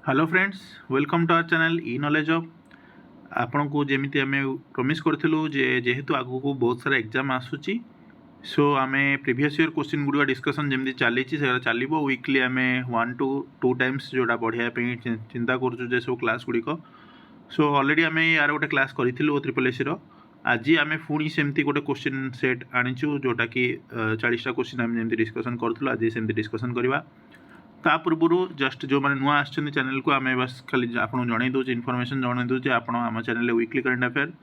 Hello friends, welcome to our channel e knowledge of आपन को जेमिति आमे प्रॉमिस करथिलु जेहेतु आगु को बहुत सारा एग्जाम आसुची। सो आमे प्रीवियस ईयर क्वेश्चन गुडा डिस्कशन जेमिति चलीची से चलिबो वीकली आमे 1 to 2 टाइम्स जोडा बढ़िया पे चिंता करछु जे सब क्लास गुडी को। सो ऑलरेडी आमे यार गोटे क्लास करिथिलु ट्रिपल एसी रो। आज आमे फुणी सेमती गोटे क्वेश्चन सेट आनिछु जोटा कि 40 टा क्वेश्चन आमे जेमिति डिस्कशन करथिलु आज सेमती डिस्कशन करबा। ता पूर्व जस्ट जो मैंने नुआ आसछन चैनल को आमे बस खाली आपन जणाई दउ इनफॉरमेशन जणाई दउ जे आपन आम channel weekly current affair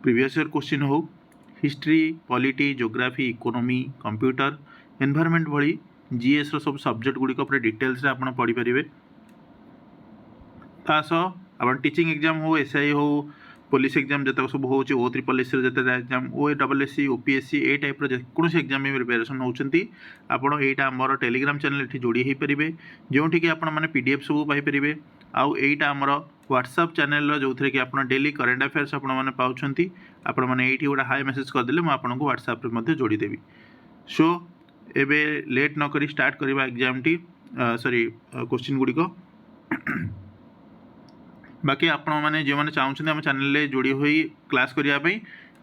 previous year question हो history polity geography economy computer environment भली जीएस रो सब सब्जेक्ट गुडी को पूरा डिटेल्स रे आपन पढी परिबे। तास आपन टीचिंग एग्जाम हो एसआई हो पुलिस एग्जाम जत सब हो ओ ट्रिपल एस जत एग्जाम ओ डबल एस सी ओपीएससी ए टाइप कौन एग्जाम में प्रिपेरेसन होती आपड़ यहाँ आमर टेलीग्राम चैनल ये जोड़ी हो पारे जो कि आपने पीडीएफ सब पाइपर आउ यहाँ आमर व्हाट्सएप चैनल जो थे कि आप डेली करेन्ट अफेयर्स आपने पाँच आपने ये गोटे हाई मेसेज करदे मुझे आपको व्हाट्सएप जोड़ीदेवी। सो एबे लेट नक स्टार्ट करवा एग्जाम टी सॉरी क्वेश्चन गुड़िक बाकी आपण मैंने जो मैंने चाहते आम चैनल जोड़ी हुई क्लास करने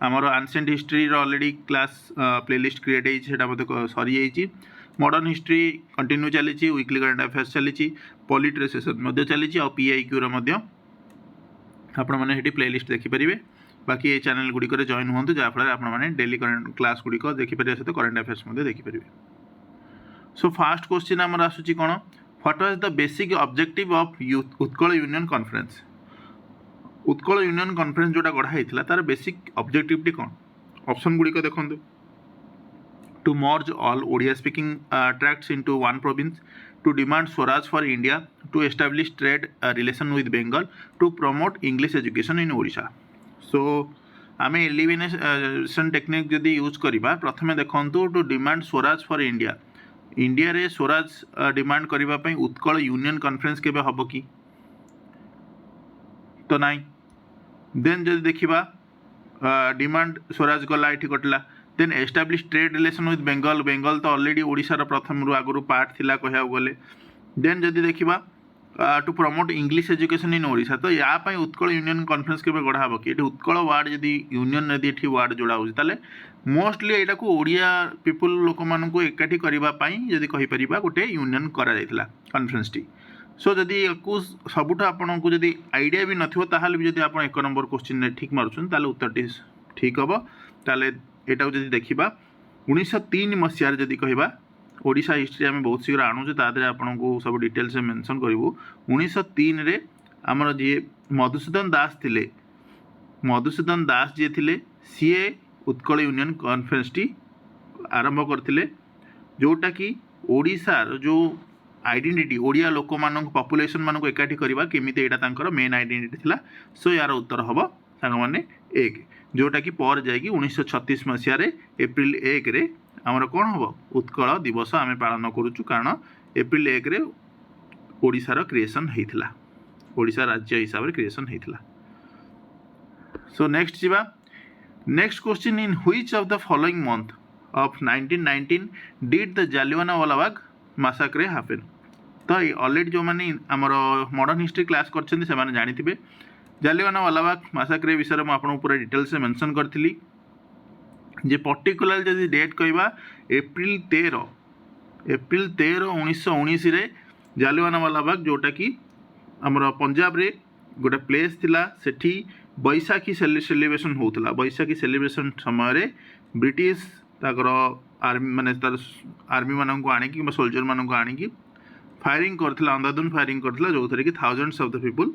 आमर ancient history already class playlist create होता सरी जाइए। मॉडर्न हिस्ट्री कंटिन्यू चली वीकली करंट अफेयर्स चली पॉलिटी सेशन चली और पीआईक्यू आपण मैंने प्लेलिस्ट देखिपारे। बाकी ये चैनल गुड़िक जॉइन हूँ जहाँफल आपने डेली करंट क्लास गुड़िक देखिपारे सहित करंट अफेयर्स देखिपारे। सो फास्ट क्वेश्चन आमर आसूची कौन what was the basic objective of Utkal union conference. Utkal union conference जोटा गढ़ाई तार बेसिक ऑब्जेक्टिव कौन ऑप्शन गुड़िक देखो to merge all Odia speaking tracts into one province to demand swaraj for India to establish trade relation with Bengal to promote English education in Odisha. So आम elimination technique जदि use करवा प्रथमे देखु to demand swaraj for India India रे swaraj demand करने Utkal union conference केबे हबो कि तो नाई। देन जदि देखिबा डिमांड स्वराज गला ये कटला then establish trade relation with Bengal Bengal तो ऑलरेडी ओडिशार प्रथम आगु पार्ट थिला कहया गले। देन जदि देखिबा to promote English education in Odisha तो या पई उत्कल यूनियन कॉन्फ्रेंस केबे गढ़ा हबो कि उत्कल वार्ड जदि यूनियन यदि एठी वार्ड जोड़ा हो ताले मोस्टली यहाँ को ओडिया पीपुल लोक मान एकाठी करने जदि कहीपर गोटे यूनियन करा कॉन्फ्रेंस टी। सो जदि सबुठ आपन को जदि आइडिया भी नथिबो ताहाले भी जदि आप एक नंबर क्वेश्चन ठीक मारुछन ताले उत्तर ठीक हम ताले एटा जदि देखिबा 1903 मसीहार जदि कहबा ओडिशा हिस्ट्री आम बहुत शीघ्र आणुचे तादरे आपन को सब डिटेल्स मेंशन करिवो। 1903 रे हमर जे मधुसूदन दास थिले मधुसूदन दास जे थिले CA Utkal union conference T आरंभ करथिले जोटा कि ओडिशार जो आइडेंटिटी ओडिया लोक मान पॉपुलेशन मान को एकाठी करवा केमिति एटा तांकर मेन आइडेंटिटी थिला। सो यार उत्तर हम सांग माने 1 जोटा कि पर जाएगी 1936 मसीह एप्रिल 1 रे आमर कौन हम उत्कल दिवस आम पालन करुचु कारण एप्रिल 1 रे ओडिशार क्रिएशन होता ओडिशा राज्य हिसाब से क्रिएशन होता। सो नेक्स्ट जीवा next question in which of the following month of 1919 did the Jallianwala Bagh massacre happen. तो ऑलरेडी जो मैंने आमर मॉडर्न हिस्ट्री क्लास करछन से माने जानिथिबे जालियानवाला बाग मैसाक्रे विषय में आपन पूरा डिटेल्स से मेंशन करथिली जे पर्टिकुलर जदि डेट कहबा एप्रिल 13 1919 रे जालियानवाला बाग जोटा कि आमर पंजाब रे गोटे प्लेस थिला सेठी बैसाखी सेलिब्रेशन होता बैसाखी सेलिब्रेशन समय ब्रिटिश ताकर आर्मी माने तार आर्मी मान को आनिकी कि सोल्जर मान को आनिकी फायरिंग करथिला अंधाधुन फायरिंग करथिला जो थरे कि थाउजेंड्स ऑफ द पीपल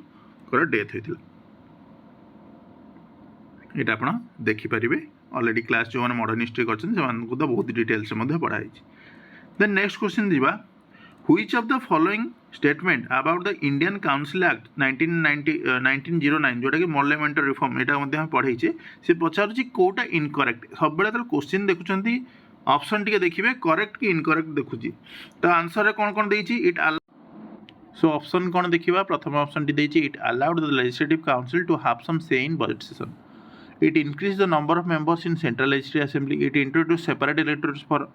कर डेथ होइथिला। एटा आपण देखि परिबे ऑलरेडी क्लास जो माने मॉडर्न हिस्ट्री करछन से मान को तो बहुत डिटेल्स मध्ये पढाई छि। देन नेक्स्ट क्वेश्चन दिबा which of the following statement about the Indian council act 1909 जोटा कि पार्लियामेंट रिफॉर्म यहाँ पढ़े से पचार कौटा इनकरेक्ट सब बेले क्वेश्चन देखुं ऑप्शन टी देखिए करेक्ट कि इनकरेक्ट देखुची तो आंसर रे कौन कौन देइछि इट सो ऑप्शन कौन देखिबा प्रथम ऑप्शन टी देइछि it allowed the legislative council to have some say in budget session it increase the number of members in central legislative assembly it introduce separate electorates for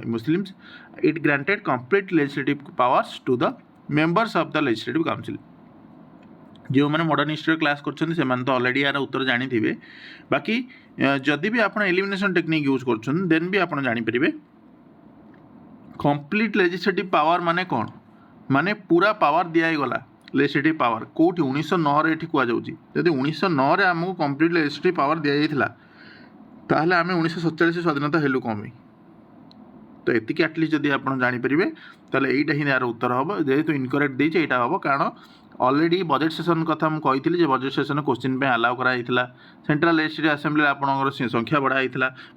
Muslims. It granted complete legislative powers to the members of the legislative council. जो मैंने modern history class कर तो already यार उत्तर जानी बाकी जदि भी आप एलिमिनेशन टेक्निक यूज कर देन भी आप जानीपर कंप्लीट लेजिस्लेटिव पावर माने कौन माने पूरा पावर दिगला लेजिस्लेटिव पावर कौटी 1909 ये कहुच्छी जदि 1909 आमको कंप्लीट लेजिस्लेटिव पावर दि जाता ताहले आम 1947 स्वाधीनता हेलु कम तो एतिक एटलिस्ट जदि आप जानीपर ताहले यहीटा ही यार उत्तर हम जेहेतु इनकरेक्ट देती यहाँ हम कारण ऑलरेडी बजेट सेशन कथा मुझे कही बजेट सेशन क्वेश्चन अलाउ कराइला सेंट्रल लेजिस्लेटिव असेंबली आपंकर संख्या बढ़ाई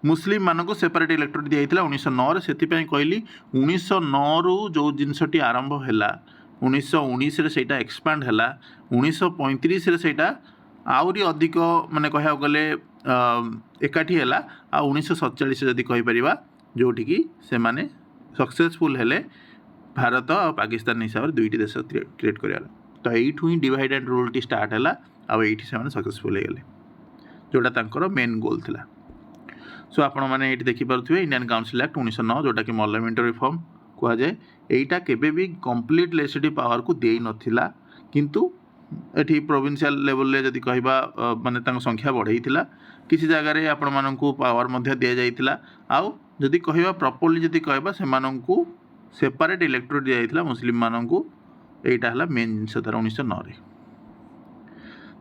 मुस्लिम मानक सेपरेट इलेक्टोरेट दी जाता 1909 से कहली 1909 रु जो जिनसटी आरंभ है 1919 से एक्सपांड है 1935 से आहरी अधिक माने कह गले एकाठी है आ 1947 जदि कहीपर जोटिकी से माने सक्सेसफुल हेले भारत और पाकिस्तान हिसाब से दुईटी देश क्रिएट करार तो you he divide and rule T start है आईटी से सक्सेसफुल हो गले जोटा तांकर मेन गोल थिला। सो आपण मैंने ये देखिपे इंडियन काउंसिल एक्ट 1909 जोटा कि पार्लियामेंटारी रिफॉर्म कहुए यहीटा केबे भी कंप्लीट लेजिस्लेटिव पावर को दे नथिला किंतु एठी प्रोविंशियल लेवल रे जदि कहबा माने संख्या बढ़ई किसी जगह रे आपण मानकू पावर मध्य दि जाइतिला आउ जदि कहबा प्रॉपर्ली जदि कहबा से मानकू सेपरेट इलेक्टोरेट दि जाइतिला मुस्लिम मानकू एटा हला मेन जिनस तार 1909 रे।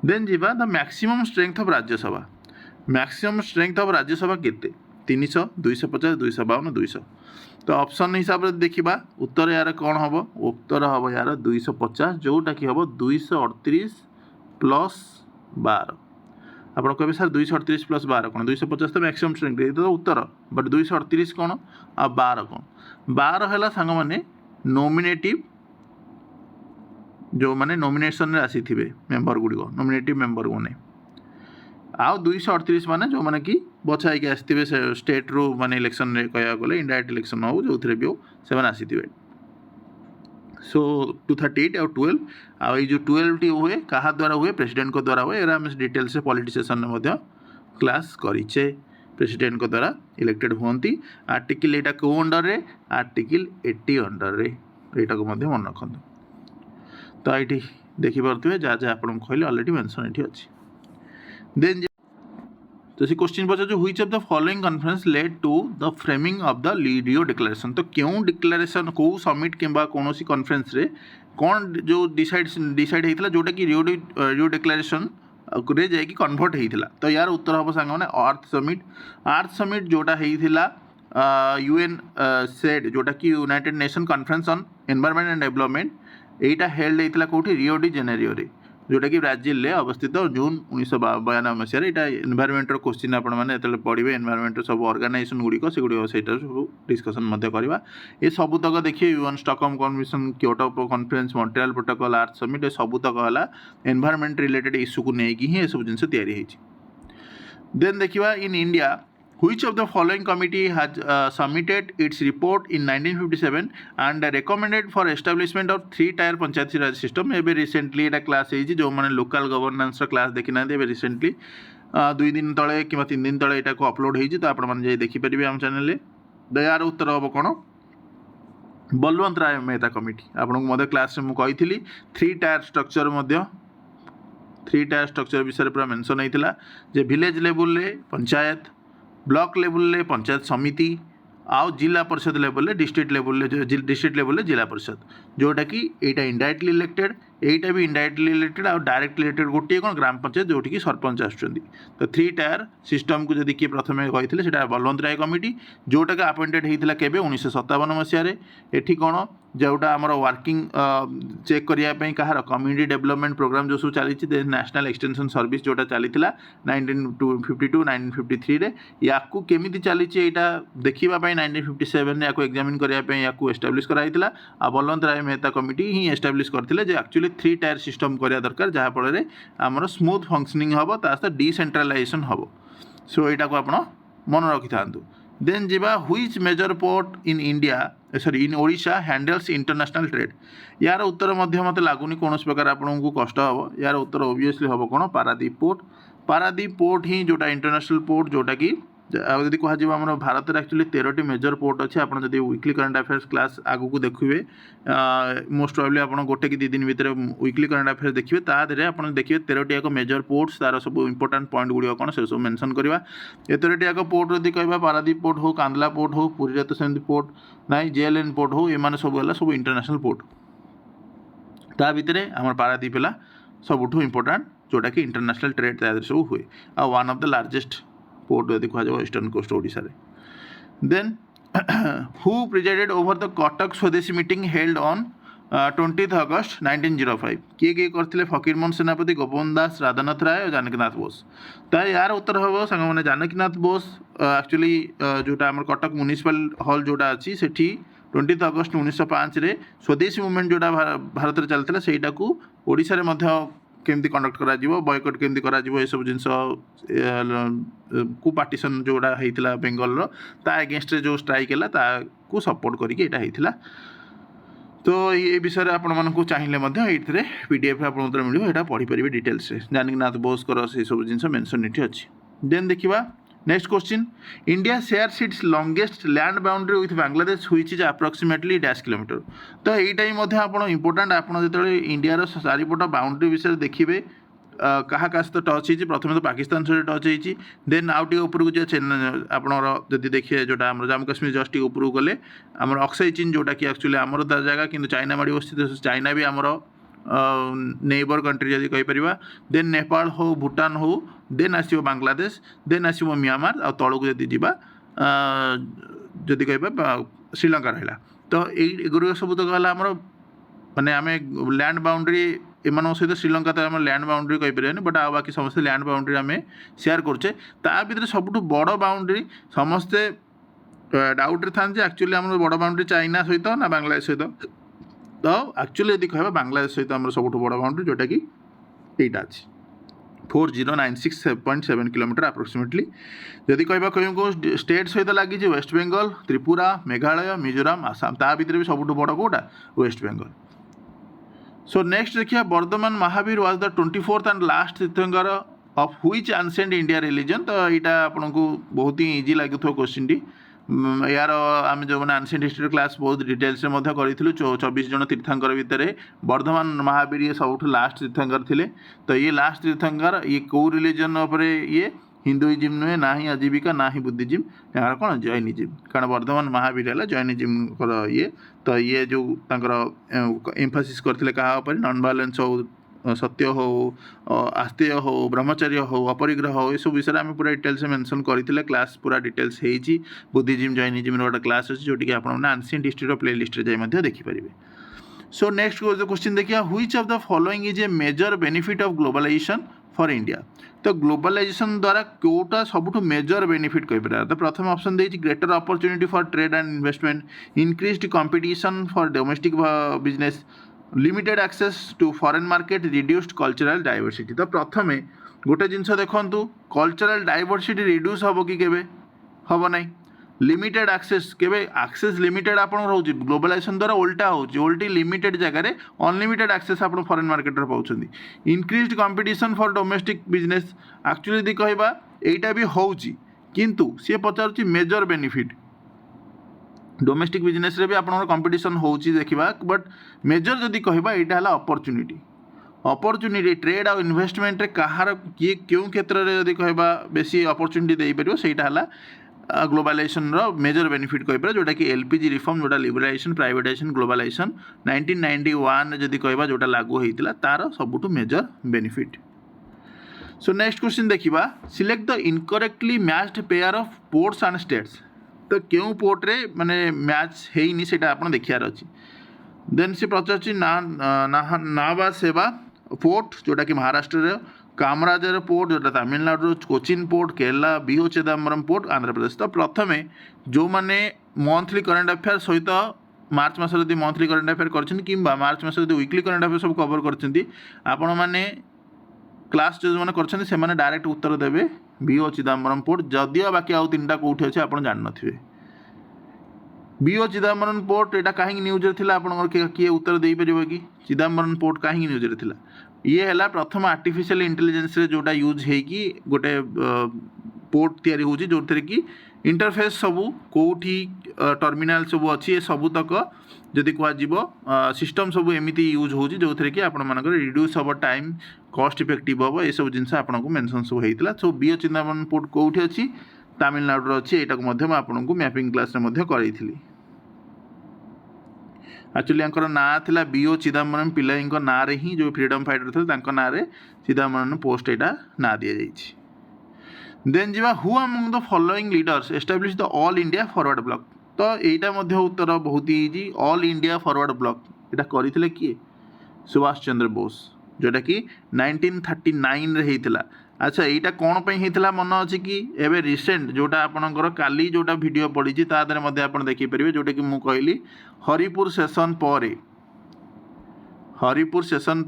देन जीवा the maximum strength of Rajya Sabha maximum strength of Rajya Sabha केते 300 250 252 200 तो ऑप्शन हिसाब से देखा उत्तर यार कौन हम उत्तर हम यार 250 जोटा कि हम 238 प्लस 12 आप कहे सर 238 प्लस 12 कौन 250 तो मैक्सिमम स्ट्रेंथ तो उत्तर बट 238 कौन आ 12 कौन 12 है सांग मैंने नॉमिनेटिव जो मैंने नॉमिनेशन आसी थे मेंबर गुड़िक नॉमिनेटिव मेंबर को नहीं आउ 238 माने जो मैंने कि बछाई के आसते स्टेट रू माने इलेक्शन रे कह गले इनडायरेक्ट इलेक्शन हो जो भी हो से आसी थे सो 238 और 12 आ जो 12 टी हुए क्या द्वारा हुए प्रेसिडेंट को द्वारा हुए एरा हम डिटेल से पॉलिटिशियन में क्लास करें प्रेसिडेंट को द्वारा इलेक्टेड होती आर्टिकल यहाँ को अंडर रे आर्टिकल 80 अंडर रे यहाँ को मन रखु तो ये देखिपे जहाँ जहाँ आप कहले अलरेडी मेंशन ये अच्छी देन तो सी क्वेश्चन पचार जो which of the following conference led to the framing of the Rio declaration तो क्यों डिक्लेरेशन को समिट किंबा कौन सी कॉन्फ्रेंस रे कौन जो डिसाइड होता जोटा कि रियो डिक्लेरेशन रे जाकि कन्वर्ट होता तो यार उत्तर हम सांग मैंने अर्थ समिट जोटा होता यूएन सेड जोटा कि united nation conference on environment and development यहीटा हेल्ड होता कौटी रियो डी जेनेरियो रे जोटा कि ब्राजिल रे अवस्थित जून 1992 मसीह यहाँ एनवायरनमेंट क्वेश्चन आप पढ़े एनवायरनमेंट सब ऑर्गेनाइजेशन गुड़िक से सब डिस्कसन करवा ये सबुतक देखिए UN Stockholm convention Kyoto conference Montreal protocol earth summit ये सबुतक है एनवायरनमेंट रिलेटेड इश्यू को लेकिन ही सब जिन तैयारी देन देखा in India Which of the following committee has submitted its report in 1957 and recommended for establishment of 3-tier Panchayati Raj system एवं recently यहाँ क्लास है जो मैंने लोकल गवर्नेंस क्लास देखी ना रिसेंटली 2 दिन तले कि 3 दिन तले यहाँ को अपलोड होती तो आपने देखिपारे आम चैनल यार उत्तर हम कौन बलवंत राय मेहता कमिटी आपको क्लास में मुझे 3-tier स्ट्रक्चर 3-tier स्ट्रक्चर विषय पूरा मेंशन होता जे village level panchayat block level रे पंचायत समिति आउ जिला परिषद लेवल रे डिस्ट्रिक्ट लेवल रे जिला परिषद जोटा कि यहाँ इनडायरेक्टली इलेक्टेड यहीटा भी इनडायरेक्टली इलेक्टेड आउ डायरेक्टली इलेक्टेड गोटे कौन ग्राम पंचायत जोटि कि सरपंच आसुच्चंदी तो 3-tier सिस्टम को जदि किए प्रथम कहते हैं बलवंत राय कमिटी जोटा कि अपॉइंटेड होता केबे 1957 मसीह एठी कौन जोटा आमर वर्किंग चेक करने कहार कम्युनिटी डेवलपमेंट प्रोग्राम जो सब चली नेशनल एक्सटेंशन सर्विस जोटा चली 1952 1953 रे या केमी चली देखापी 1957 या एग्जामिन करने या एस्टाब्लीश कराइला आ बलवंत राय मेहता कमिटी ही एस्टाब्लीश करते एक्चुअली 3-tier सिस्टम करा दरकार जहाँफल आमर स्मूथ फंक्शनिंग हम ता डिसेंट्रलाइजेशन हम सो यहाँ को आप मन रखि था देन जीवा which major port in India sorry in Odisha handles international trade यार उत्तर मध्य मत लगुनि कौन प्रकार आपको कष्ट हम यार उत्तर ओबियसली हम कौन पारादीप पोर्ट ही जोटा इंटरनेशनल पोर्ट जोटा कि आदि कह आम भारत में एक्चुअली 13टी मेजर पोर्ट अच्छे आप वीकली करंट अफेयर्स क्लास आगू देखिए मोस्ट प्रोबेबली आप गोटे कि 2 दिन भितर वीकली करंट अफेयर्स देखिए तादे आप देखिए 13टी एक मेजर पोर्ट्स तार सब इंपोर्टाट पॉइंट गुड़िक कौन से सब मेंशन करवा 13टी एक पोर्ट यदि कह पारादीप पोर्ट हो कांदला पोर्ट हो पुरी तो सेमती पोर्ट ना जेएलएन पोर्ट हो एम सब है सब इंटरनेशनल पोर्ट ता भितर आम पारादीप है सबुठ इंपोर्टाट जोटा कि इंटरनेशनल ट्रेड तादे सब हुए आ one of the largest port यदि कह eastern coast Odisha then who presided over the Cuttack swadeshi meeting held on 20 अगस्त 1905 किए किए करते फकीरमोहन सेनापति गोपबंधु दास राधानाथ राय और जानकीनाथ बोस तो यार उत्तर हम सांग मैंने जानकीनाथ बोस एक्चुअली जोटा आम कटक म्युनिसिपल हॉल जोटा अच्छी से 20 अगस्त 1905 रे स्वदेशी मुवमेंट जोटा भारत में चलता सेटा को ओडिशा रे मध्य केमती कंडक्ट करा बयकट केमती करा ये सब जिनस को पार्टीशन जोड़ा होता बेंगल ता अगेंस्ट जो स्ट्राइक है को सपोर्ट करके यहाँ तो ये विषय में आपण मानक चाहिए पीडीएफ आप मिले यहाँ पढ़ी पारे डिटेल्स जानकीनाथ बोस से सब जिन मेनसन ये अच्छी देन देखा next question India shares it's longest land boundary with Bangladesh which is approximately dash kilometre तो यहीटा आप इंपोर्टाट आप जो इंडियार चारिपट बाउंड्री विषय देखिए क्या सहित टच होती प्रथम तो पाकिस्तान सहित टच होती देन आउ टे उपरको जो आपड़ देखिए जोटा आम जम्मू काश्मीर जस्ट उपरको गले आम अक्साई चीन जोटा कि एक्चुअली आमर जगह कि चाइना माड़ी बस्ती चाइना भी आमर नेबर कंट्री जदि कहीपर देन नेपाल हो भूटान हो देन आसो बांग्लादेश देन आसो म्यांमार आ तौक जदि जावा जदि कह श्रीलंका रहा तो यही सब तो कहला आमर माने आम लैंड बाउंड्री एम सहित श्रीलंका तो आम लैंड बाउंड्री कहीपर बट आ बाकी समस्त लैंड बाउंड्री आम सेयार करुचे ता भीतर सबुठ बड़ बाउंड्री समस्ते डाउट था एक्चुअली आम बड़ बाउंड्री चाइना सहित ना बांग्लादेश सहित तो एक्चुअली यदि कह बांग्लादेश सहित आम सब बड़ बाउंड्री जोटा कि यहाँ अच्छी 4096.7 किलोमीटर अप्रोक्सीमेटली जदि कह स्टेट सहित लगी वेस्ट बेंगल त्रिपुरा मेघालय मिजोराम आसाम ता भीतर भी सबुठ बड़ कौटा वेस्ट बेंगल सो नेक्स्ट देखिए Vardhaman Mahavir was the 24th and last tirthankar of which ancient India religion तो यहाँ आपको बहुत ही इजी लगे क्वेश्चन टी यार आम जो मैंने एंशिएंट हिस्ट्री क्लास बहुत डिटेल्स करूँ 24 जन तीर्थंकर भितर वर्धमान महावीर ये सब लास्ट तीर्थंकर थे तो ये लास्ट तीर्थंकर ये कौ रिलीजन ये हिंदुइज्म नुहे ना ही आजीविका ना ही बुद्धिज्म यहाँ कौन जैनिज्म कारण वर्धमान महावीर है जैनिज्म ये तो ये जो एम्फासिस करते क्या नॉन वायलेंस हो सत्य हो आस्तेय हो ब्रह्मचर्य हो अपरिग्रह हो ये सब विषय आम पूरा डिटेल्स मेंशन करते क्लास पूरा डिटेल्स होती बुद्धिज्म जैनिज्म गोटे क्लास अच्छी जोटि आप एंशिएंट हिस्ट्री प्ले लिस्ट जाए देखिपारे सो नेक्स्ट क्वेश्चन देखिए which of the following is a major benefit of globalisation for India तो ग्लोबलाइजेशन द्वारा कोटा सबुठ मेजर बेनिफिट कहीपर तो प्रथम ऑप्शन देती greater opportunity for trade and investment increased competition for domestic business limited access to foreign market reduced cultural diversity तो प्रथम गोटे जिनस देखु कल्चरल डाइवर्सिटी रिड्यूस हम कि केबे हम ना लिमिटेड एक्सेस केबे एक्सेस लिमिटेड आप रोचे ग्लोबलाइजेशन द्वारा उल्टा होल्टी लिमिटेड जगह अनलिमिटेड एक्सेस आप फॉरेन मार्केट में पाँच increased competition for domestic business actually यदि कहवा यहाँ भी होची किंतु सी पचार मेजर बेनिफिट डोमेस्टिक बिजनेस रे भी आप कंपटीशन होची देखा बट मेजर जदि कहवा यहाँ है अपॉर्चुनिटी ट्रेड और इन्वेस्टमेंट कहार किए क्यों क्षेत्र में जदि कहवा बेसी अपॉर्चुनिटी दे पार सहीटा है ग्लोबलाइजेशन मेजर बेनिफिट कहीपर जोटा कि एलपीजी रिफॉर्म जोटा लिबराइजेशन प्राइवेटाइजेशन ग्लोबलाइजेशन 1991 जदि कहवा जोटा लागू होता तार सबुठ major benefit so next question देखा select the incorrectly matched pair of ports and states तो क्यों पोर्ट रे माने मैच है से आप देखार अच्छी देन से पचार नावा सेवा पोर्ट जोटा कि महाराष्ट्र कामराजर पोर्ट जोटा तमिलनाडु कोचिन पोर्ट केरला बीओ चिदम्बरम पोर्ट आंध्र प्रदेश तो प्रथम जो मैंने मंथली करंट अफेयर सहित मार्च मास मंथली करंट अफेयर कर मार्च मास वीकली करंट अफेयर सब कवर कर मैंने क्लास जो मैंने कर डायरेक्ट उत्तर देवे बीओ चिदम्बरम पोर्ट जदिও बाकी आउ 3टा कौटी अच्छे आप जान थे बीओ चिदम्बरम पोर्ट यहाँ कहीं न्यूज थी आप किए उत्तर दे पार कि चिदम्बरम पोर्ट कहीं न्यूज थी ये है प्रथम आर्टिफिशियल इंटेलिजेंस रे जोटा यूज होगी गोटे पोर्ट तैयारी होउची जोथरे कि इंटरफेस सबू कोठी टर्मिनाल सबू अच्छी सबू तक जदि कह सिस्टम सबू एमती यूज होउची जोथरे कि आपण मानकर रिड्यूस हम टाइम कॉस्ट इफेक्टिव हम ये सब जिनस आपको मेंशन सब होता। सो बीओ चिदम्बरम पोर्ट कौटी अच्छी तमिलनाडु अच्छी यहाँ आपको मैपिंग क्लास करी एक्चुअली ना था बीओ चिदम्बरम पिल्लाई ना रे ही जो फ्रीडम फाइटर थे ना रे चिदम्बरम पोस्ट यहाँ ना दि जाइए। देन जीवा who among the following leaders establish the all India forward block. तो यहाँ उत्तर बहुत easy all India forward block यहाँ करते किए सुभाष चंद्र बोस जोटा कि 1939 रे होता। अच्छा यहाँ कौन होता मन अच्छी कि एवं रिसेंट जोटा आपणकर काली जोटा वीडियो पड़ी तादर आप देखिपारे जोटा कि मुझे कहली हरिपुर सेशन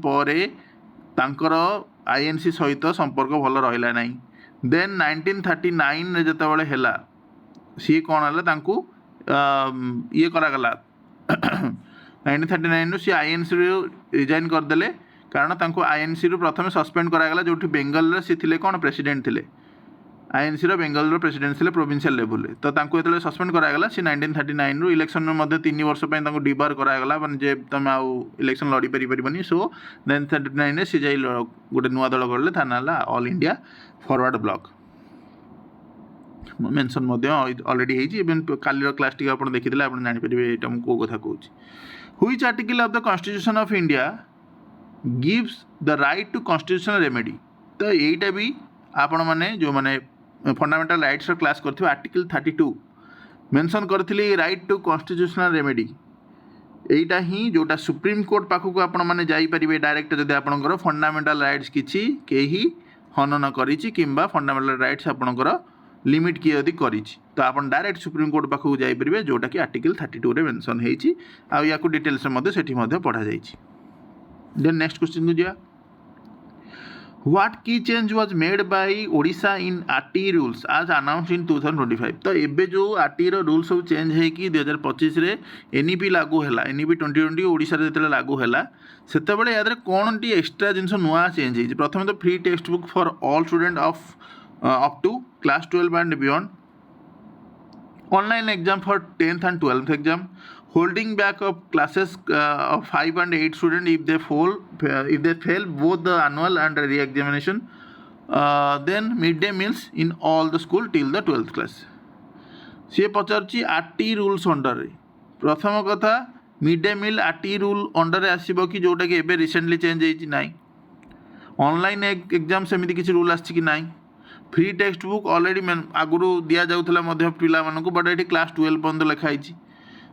पर तांकर आईएनसी सहित संपर्क भल रहा ना। देन 1939 रे जितेबाला है सी कौन है ये करागला 1939 रू सी आईएनसी रिजाइन करदे कारण तांको आईएनसी रू प्रथम सस्पेंड करागला जो बेंगल सी थिले कौन प्रेसिडेंट थिले आईएनसी रो बेंगल रो प्रेसिडेंट थिले प्रोविंशियल लेवल रे। तो तांको एतले सस्पेंड करागला सी 1939 रू इलेक्शन में 3 वर्ष पई तांको डिबार करागला माने जे तुम आउ इलेक्शन लड़ी परिबनी। सो 1939 रे सी जाई गोटे नुआ दल करले था ना all India forward block mention already होती इवन काली क्लास टी आप देखी आप जापर यहाँ मुझे कौ कथा कहूँ। Which article of the constitution of India gives the right to constitutional remedy. तो यहीटा भी आपण मैंने जो मैंने फंडामेंटल राइट्स क्लास करथिबे आर्टिकल 32 मेंशन करथिली राइट टू कॉन्स्टिट्यूशनल रेमेडी यहीटा ही जोटा सुप्रीम कोर्ट पाखक आपण मैंने जाइपारे डायरेक्ट जदि आपणकर फंडामेंटल राइट्स किछि केही हनन करिछि किंबा फंडामेंटल राइट्स आपणकर लिमिट किए यदि करी तो आप डायरेक्ट सुप्रीम कोर्ट पाखक जाइपारे जोटा कि आर्टिकल 32 रे मेंशन होती या डिटेल्स पढ़ा जाइए। देन नेक्स्ट क्वेश्चन को जा व्हाट की change was made by Odisha in RT rules आज अनाउंस इन 2025। तो एबे जो आरटी रो रूल सब चेंज है कि 2025 रे एनईपी लागू है एनईपी 2020 ओडिशा रे जते लागू है सेतेबेले यादरे कोन टी एक्स्ट्रा जिंस नुआ चेंज है। प्रथम तो free text book for all student of up to class 12 and beyond, online exam for 10th and 12th exam, holding back of classes of 5 and 8 students if they fail both the annual and re-examination, then midday meals in all the school till the 12th class। सी पचार RT rules under रे प्रथम कथा mid day meal RT rule under आसब कि जोटा कि एबे रिसेंटली चेंज होती ना। ऑनलाइन एग्जाम सेमती किसी रूल आछि कि नाई। फ्री टेक्स्ट बुक ऑलरेडी आगुरी दि जाऊला पिला मानक बट ये क्लास 12 पर्यंत लिखाई।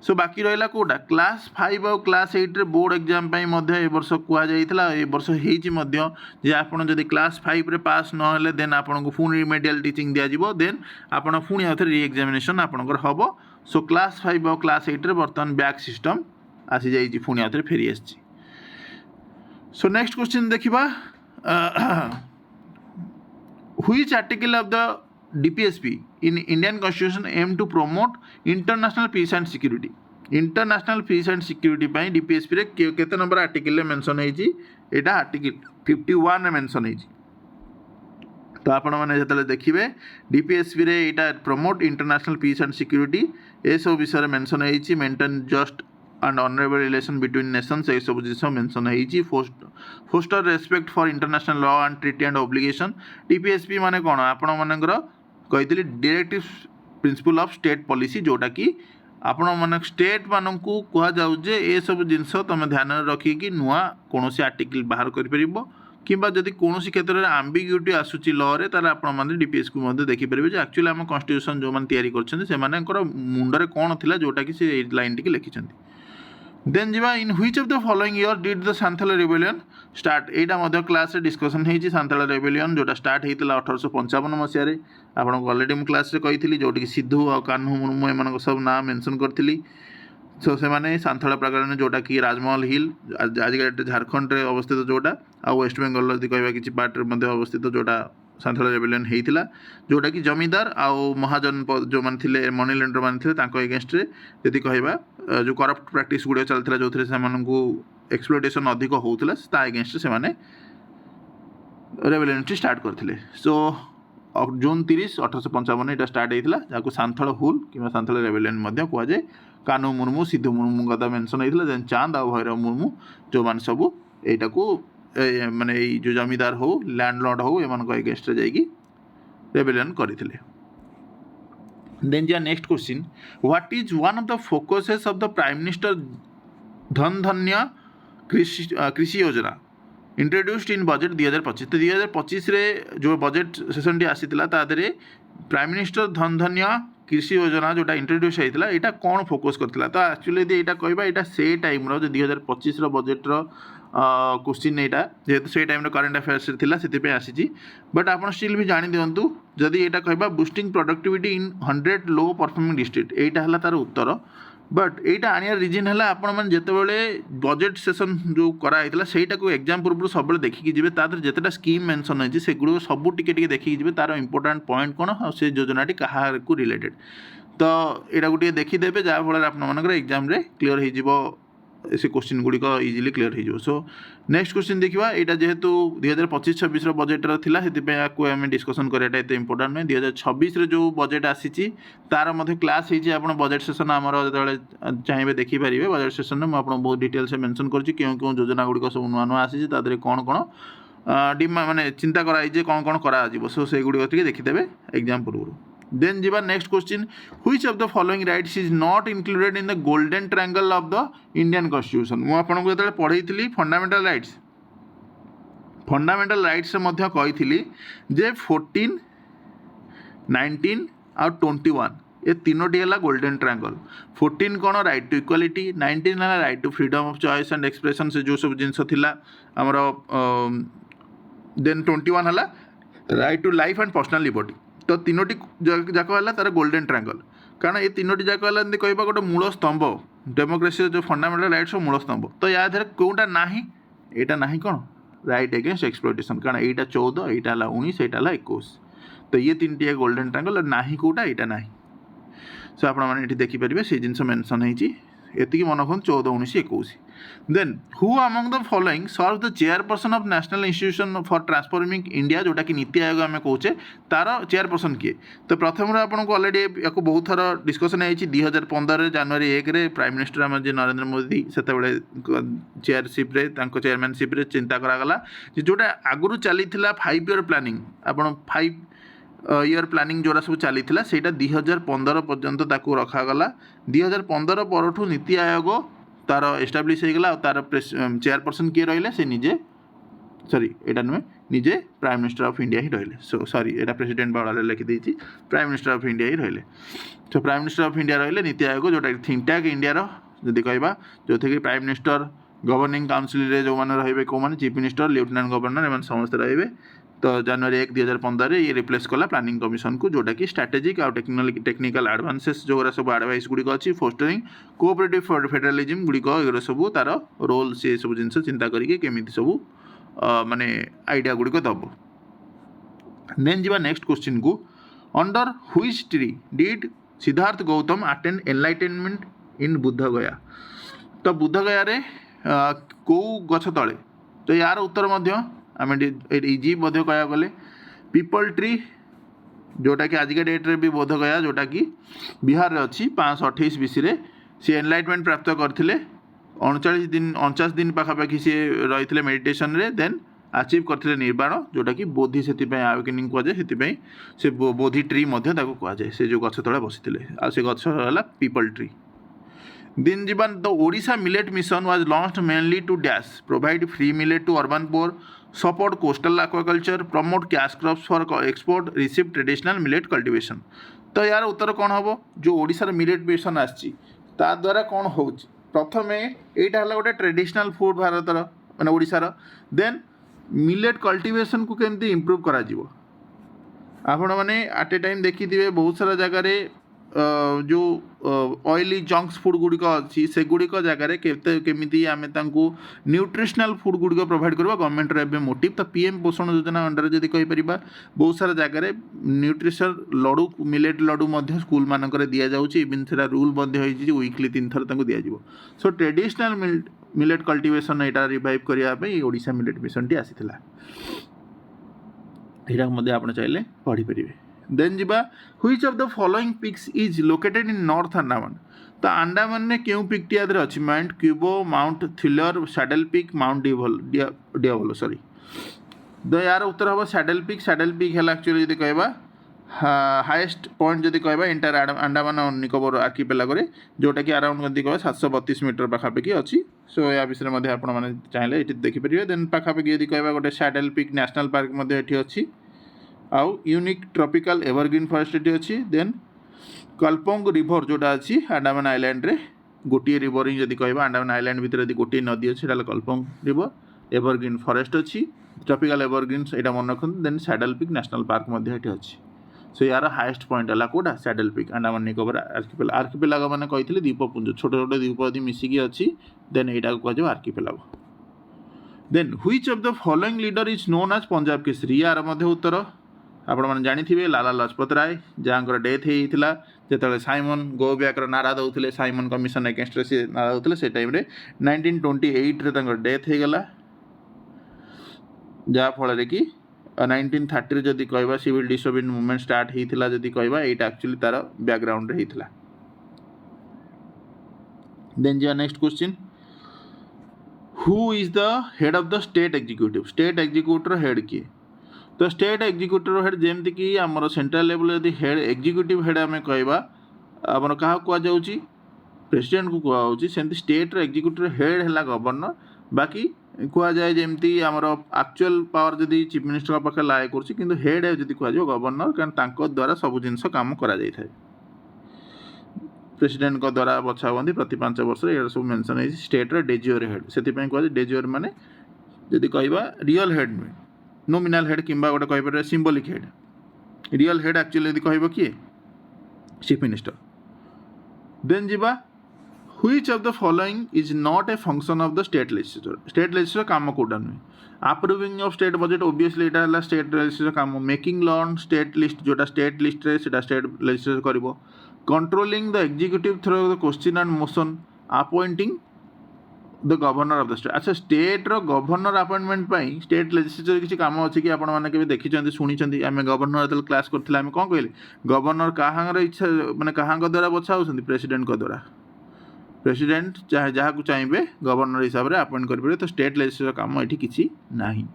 सो बाकी रहा कौटा क्लास 5 और क्लास 8 रे बोर्ड एग्जाम ए वर्ष कहला ए वर्ष होती आपड़ जब क्लास 5 रे पास नहेले देन आपको पुणी रिमेडियल टीचिंग दिज्व देन आपड़ पुणी आउ थे री एग्जामिनेशन आपंकर हम। सो क्लास 5 और क्लास 8 रे बर्तमान बैक सिस्टम आसी जाइए पुणी आउ थे फेरी आसी। सो नेक्स्ट क्वेश्चन देखा which article of the DPSP in Indian Constitution aim to promote international peace and security। International peace and security पाई DPSP रे केते नंबर आर्टिकल रे मेंशन होईची एटा आर्टिकल 51 रे मेंशन होईची। तो आपण माने जतले देखिबे DPSP रे एटा promote international peace and security ए सब विषय रे मेंशन होईची maintain just and honorable relation between nations ए सब जिस मेंशन होईची। Foster respect for international law and treaty and obligation DPSP माने कोन आपण मानकर कहितली directive principle of state policy जोटा कि आपण माने स्टेट मानकू कहा जाउ जे ए सब जिंस तुम ध्यान रखी कि नुआ कोनोसी आर्टिकल बाहर कर परिबो किंबा जदि कोनोसी क्षेत्र रे एम्बिग्यूटी आसुची लॉ रे तार आपण माने DPSP को मध्ये देखि परिबे जे एक्चुअली हम कॉन्स्टिट्यूशन जो मान तयारी करछन से मानकर मुंडरे कोन थिला जोटा कि से लाइन टी लिखिछन। देन जीवा इन which of the following year did the Santhal rebellion start Etah Madhya class रे डिस्कशन होईची। सांथाल रेबेलियन जोटा स्टार्ट होइतला 1855 मसिया रे आपन ऑलरेडी हम क्लास रे कहितली जोटी कि सिद्धू और कान्हू मुर्मू एमान सब नाम मेंशन करथिली। सो से माने सांथाल प्रकार जोटा कि राजमहल हिल आज झारखंड रे अवस्थित जोटा आ वेस्ट बंगाल यदि कहबा किछि पार्ट रे मध्य अवस्थित जोटा सांथाल रेबेलियन होइतिला जोटा कि जमींदार आउ महाजन जो मान थिले मनी लेंडर मान थिले तांको अगेंस्ट रे यदि कहबा जो करप्ट प्रैक्टिस गुड़े चलता जो थे एक्सप्लोटेशन अधिक होता अगेंस्ट से रेबेलियन स्टार्ट करते। सो जून 30 1855 यहाँ स्टार्ट होता जहाँ सांथल हुल कि सांथल रेबेलियन कहुए कानू मुर्मू सिद्धू मुर्मू कथा मेनसन होता देन चांद आ भैरव मुर्मू जो मैंने सब यहाँ को माने जो जमीदार हो लैंडलॉर्ड हो एम एगेन्स्ट जाकि रेबेलियन करते। देन जा next question what is one of the focuses of the prime minister Dhan Dhanya कृषि योजना इंट्रोड्यूस्ड इन बजेट 2025। तो 2025 रे जो बजेट सेशन टी आसीतिला तादरे प्राइम मिनिस्टर धन धन्य कृषि योजना जोटा इंट्रोड्यूस होता यहाँ कौन फोकस करता। तो एक्चुअली यदि यहाँ कहवा यहाँ से टाइम रो 2025 बजेट रो क्वेश्चन यहाँ जेहेतु से टाइम करेन्ट अफेयर्स थिला से आसी बट आप स्टिल भी जानी दिंतु जदि यहाँ कहवा boosting productivity in 100 low performing district यहाँ है तार उत्तर। बट यहाँ आने रिजन है आपण मैंने जितेबाला बजेट सेसन जो कराई से एग्जाम पूर्व सब देखिकी जी तार जितेटा स्कीम मेंशन होती से गुड़ सब टिके देखिकी जी तार इंपोर्टाट पॉइंट कौन और से योजनाटी क्या रिलेटेड। तो यहाँ गोटे देखीदे जहाँफल आपर एग्जाम क्लीयर हो से क्वेश्चन गुड़िक इजिली क्लीयर हो। सो नेक्स्ट क्वेश्चन देखा यहाँ जेहेतु 2025-26 बजेट से आम डिस्कसन कराटा एत इंपोर्टाट नुहे। 2026 जो बजेट आसी तार क्लास आप बजेट सेसन आमर जो चाहिए देखिपारे बजेट सेसन में मुझे बहुत डिटेल से मेंशन कर क्यों क्यों योजना गुड़िक सब नुआ नुआ आसी कौन कौन डिमा माने चिंता कराई कौन कौन करा सो से गुड़िक देखीदे एग्जाम पूर्व। देन जीवा next question which of the following rights is not included in the golden triangle of the Indian constitution. मुझे आपको जो पढ़ी फंडामेंटल राइट्स मध्य कही जे 14, 19 और 21 ये तीनोटी है गोल्डन ट्रायंगल। 14 कौन राइट टू इक्वालिटी, 19 है right to freedom of choice and expression से जो सब जिनस आमर देन 21 है right to life and personal liberty. तो तीनोटी जाक है तार गोल्डन ट्रायंगल कारण ये तीनोटी जाक है कहवा गोटे मूल स्तंभ डेमोक्रेसी जो फंडामेंटल राइट्स मूल स्तंभ। तो या कौटा ना यहाँ ना कौन राइट अगेंस्ट एक्सप्लॉयटेशन कारण यहाँ 14 यहाँ 19 यहाँ 21। तो ये तीन गोल्डन ट्रायंगल ना कौटा यहाँ ना। सो आपने देखिपारे से जिन मेनसन होती मन रखु 14, 19, 21। Then who among the following serve the chairperson of national institution for transforming India जोटा कि नीति आयोग आम कहे तार चेयरपर्सन किए। तो प्रथम आपको ऑलरेडी या बहुत थर डिस्कसन होती 2015 जनवरी 1 प्राइम मिनिस्टर आम जे नरेंद्र मोदी से चेयरशिप चेयरमैनशिप चिंता करागला जोटा आगुरी चली 5 ईयर प्लानिंग आप 5 ईयर प्लानिंग जोरा सब चली से 2015 पर्यंत रखागला। 2015 परठू नीति आयोग तार एस्टाब्लीश होगा तार चेयरपर्सन किए रही से निजे सॉरी यहाँ नुहे निजे प्राइम मिनिस्टर ऑफ इंडिया ही रही। सो सॉरी यहाँ प्रेसिडेंट बाड़ा लिखिदी प्राइम मिनिस्टर ऑफ इंडिया ही रही। So prime minister of India रही नीति आयोग जोटा थिंक टैंक इंडिया जदि कहवा जो थे कि प्राइम मिनिस्टर गवर्निंग काउंसिल जो मैंने रे कौन चीफ मिनिस्टर लेफ्टिनेंट गवर्नर एम समस्त रे। तो जनवरी 1, 2015 ये रिप्लेस कला प्लानिंग कमिशन को जोटा कि स्ट्रेटेजिक और टेक्निकल एडवांसेस जो सब एडवाइस गुड़िक अच्छी फोस्टरिंग कोऑपरेटिव फेडरलिज्म गुड़िक ये सब तार रोल सी सब जिन चिंता करके केमिति सब माने आइडिया गुड़िक दब। देन जीवा नेक्स्ट क्वेश्चन को under which tree did Siddhartha Gautam attend enlightenment in Bodh Gaya. तो बुद्धगया रे कौ गछ तले। तो यार उत्तर आम इजी कह गले पीपल ट्री जोटा कि आज के डेट्रे भी बोध गया जोटा कि बिहार में अच्छी 528 BC सी एनलाइटमेंट प्राप्त करते 49 दिन पाखापाखि सी रही मेडिटेशन रे देन अचीव करते निर्वाण जोटा कि बोधि से आवेकनिंग कहुए से बोधि ट्री कहुए से जो गछ तले बसी से गछ है पीपल ट्री। दिन जीवन the Odisha millet mission was launched mainly to dash provide free millet to urban poor support coastal aquaculture promote cash crops for export receive traditional millet cultivation. तो यार उत्तर कौन हम जो ओडिशा मिलेट मिशन आसा द्वारा कौन हो प्रथम यहाँ है गोटे ट्रेडिशनल फूड भारतर मैंने ओडिशार देन मिलेट कल्टिवेशन को केमती इम्प्रूव करा आपण मैंने एट ए टाइम देखिए बहुत सारा जगार जो ऑयली जंक्स फूड गुड़िक अच्छी से गुड़िक जगार केमी आम न्यूट्रिशनल फूड गुड़िक प्रोवाइड करवा गवर्नमेंट रे मोटिव। तो पीएम पोषण योजना अंडर जदि कहीपर बहुत सारा जगार न्यूट्रिशन लडू मिलेट लडू स्कूल मानक दि जाऊँगी इवन से रूल वीकली 3 थर दि। सो ट्रेडिशनल मिलेट कल्टिवेशन यहाँ रिवाइव करने ओडिशा मिलेट मिशन टी आसी। यहाँ मध्य आप चाहिए पढ़ीपर। देन जी which of the following peaks is located in north Andaman. तो अंडमान में क्यों पिकटी आदि अच्छी mount Koyob mount Thuillier saddle peak mount Diavolo sorry. तो यार उत्तर हम सैडल पिक है एक्चुअली जब कह हाएस्ट पॉइंट जब कह एंटायर अंडमान और निकोबर आर्किपेलागो जोटा कि अराउंड कह 732 मीटर पाखापाखि अच्छी। सो या विषय में आप चाहिए ये देखिपारे। देन पाखापाखि यदि कह गोटे सैडल पिक नेशनल पार्क ये अच्छी आउ यूनिक ट्रॉपिकल एवरग्रीन फॉरेस्ट ये अच्छी। देन कल्पोंग रिवर जोटा अच्छी अंडमान आइलैंड रे गोटे रिवर ही जब कह अंडमान आइलैंड भितर यदि गोटे नदी अच्छी कल्पोंग रिवर एवरग्रीन फॉरेस्ट अच्छी ट्रॉपिकल एवरग्रीन यहाँ मन रखते। Then saddle peak national park ये अच्छी। सो यार हाएस्ट पॉइंट है कौटा saddle peak Andaman Nicobar archipelago मैंने कही द्वीपपुंज छोटे छोटे द्वीप यदि मिसिकी अच्छी देन यहाँ कह archipelago. Then which of the following leader is known as Punjab Kesari. यार उत्तर आपण मैंने जानी लाला लाजपत राय जहाँ डेथ होता जो साइमन गो बैक नारा दौले साइमन कमिशन एगेन्स्ट से नारा दौले से टाइम 1928 डेथ हो गला जहाँफल कि 1930 जदि कह सिविल डिसोबिडिएंस मूवमेंट स्टार्ट होता जदि कह यहाँ एक्चुअली तार बैकग्राउंड होता। देन जी next question who is the head of the state executive head किए। तो स्टेट एग्जीक्यूटिव हेड जमती कि आमर सेंट्रल लेवल यदि हेड एग्जीक्यूटिव हेड आम कहवा आमर क्या कहुच्छी प्रेसिडेंट को कहुच्छी सेमती स्टेट एग्जीक्यूटिव हेड है गवर्नर। बाकी कहुए जमती आमर एक्चुअल पावर जदि चीफ मिनिस्टर पाखे लाए कर हेड जदि कह गवर्नर कारण द्वारा सब जिनस कम कर प्रेसिडेंट द्वारा बछा हुआ प्रति 5 वर्ष ये सब मेंशन है स्टेट डेजिओर हेड से कह डेजिओर माने जदि कह रियल हेड नुहे नोमिनाल हेड कि गोटे कहीपर symbolic head real head actually यदि कह किए चीफ मिनिस्टर। देन जी which of the following is not a function of the state legislature काम कौटा नुहे approving of state budget obviously यहाँ है स्टेट लेजिस्लेचर काम making law on state list जोटा स्टेट लिस्ट रे सेटा स्टेट लेजिस्लेचर करिवो controlling the executive through the question and motion appointing the governor of the state. अच्छा स्टेट रो governor appointment पाई state legislature किसी काम अच्छी कि आपण मैंने केबे देखिछन्ती सुनिछन्ती आमे गवर्नर जब क्लास करथिला आमे कोन कहले गवर्नर कहांगर इच्छा माने कहांग द्वारा बछा होसन्ती प्रेसिडेंट को द्वारा प्रेसिडेंट चाहे जहाँ को चाहिए गवर्नर हिसाब से अपॉइंट करेंगे। तो स्टेट लेजिस्लेचर काम ये किसी नहीं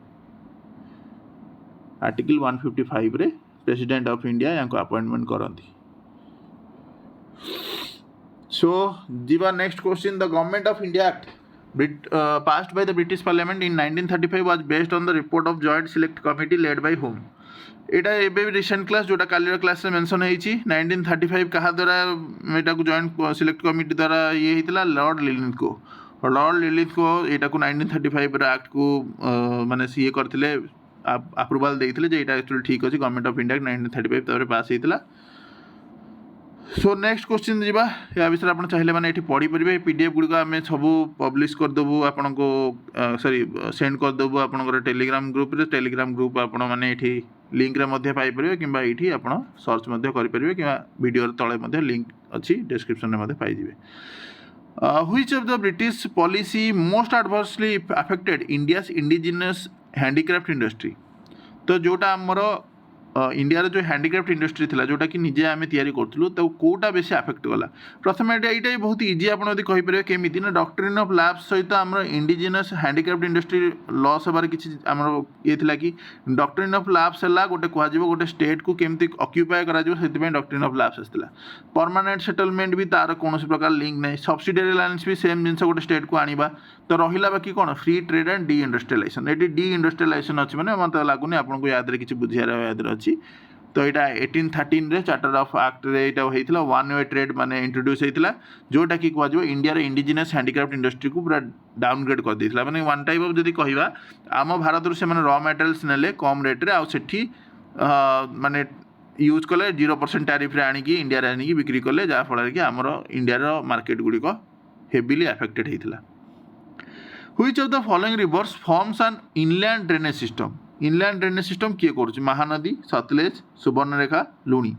आर्टिकल 155 रे प्रेसिडेंट ऑफ इंडिया या अपॉइंटमेंट करती। सो जीवा next question the government of India act passed by the British Parliament in 1935 was based on the report of Joint Select Committee led by whom। एटा एबे recent class जोटा कालीर class में mention होईची 1935 कहा द्वारा एटा को joint select committee द्वारा ये हितला Lord लिलिथको और Lord लिलिथको एटा को 1935 रे एक्ट को माने सीए करथिले अप्रूवल देइथिले जे एटा एक्चुअली ठीक अछि गवर्नमेंट ऑफ इंडिया 1935 तारे पास हितला। सो नेक्स्ट क्वेश्चन जीवा या विषय आप चाहिए मैंने ये पढ़ी पारे पीडीएफ गुड़िक आम सब पब्लिश करदेबू आपण को सॉरी सेंड करदेबू आपंकर टेलीग्राम ग्रुप आपण मैंने ये लिंक रे पाइपर कि ये आप सर्च करेंगे कि वीडियो तले लिंक अच्छी डिस्क्रिप्शन में पाइबे। Which of the British policy most adversely affected India's indigenous handicraft industry. तो जोटा आमर इंडिया जो हैंडीक्राफ्ट इंडस्ट्री थी जोटा कि निजे आम तैयारी करूँ तो कौटा बेसी अफेक्ट गला प्रथम यहाँ बहुत इजी आप कहीपर केमी ना डॉक्ट्रिन ऑफ लैब्स सहित आम इंडिजिनियस हैंडीक्राफ्ट इंडस्ट्री लॉस होबार किसी आम ये कि डॉक्ट्रिन ऑफ लैब्स है गोटे कह गोटे स्टेट को केमती ऑक्यूपाए कर डॉक्ट्रिन ऑफ लैब्स आसाला परमानेंट सेटलमेंट भी तार कौन प्रकार लिंक नहीं सब्सिडियरी लाइन्स भी सेम जिन गोटे स्टेट को आनिबा तो रहा बाकी कौन free trade and deindustrialisation ये डी इंडस्ट्रियलाइजेशन अच्छे मैंने मतलब लगुनि आपको याद किसी बुझार याद अच्छी। तो यहाँ 1813 रे चार्टर ऑफ एक्ट रे यहाँ होता वन वे ट्रेड माने इंट्रोड्यूस होता जोटा कि कह इंडिया इंडिजिनियस हैंडीक्राफ्ट इंडस्ट्री को पूरा डाउनग्रेड कर देता मैंने वन टाइप ऑफ जब कह आम भारत से रॉ मटेरियल्स ने कम रेट्रे आठी माने यूज कले 0% टैरिफ आनिकी इंडिया आनिकी बिक्री कले जहाँफल कि आमर इंडिया मार्केट गुड़िक हेविली अफेक्टेड होता। Which of the following rivers forms an inland drainage system किए कर महानदी सतलेज सुवर्णरेखा लुणी।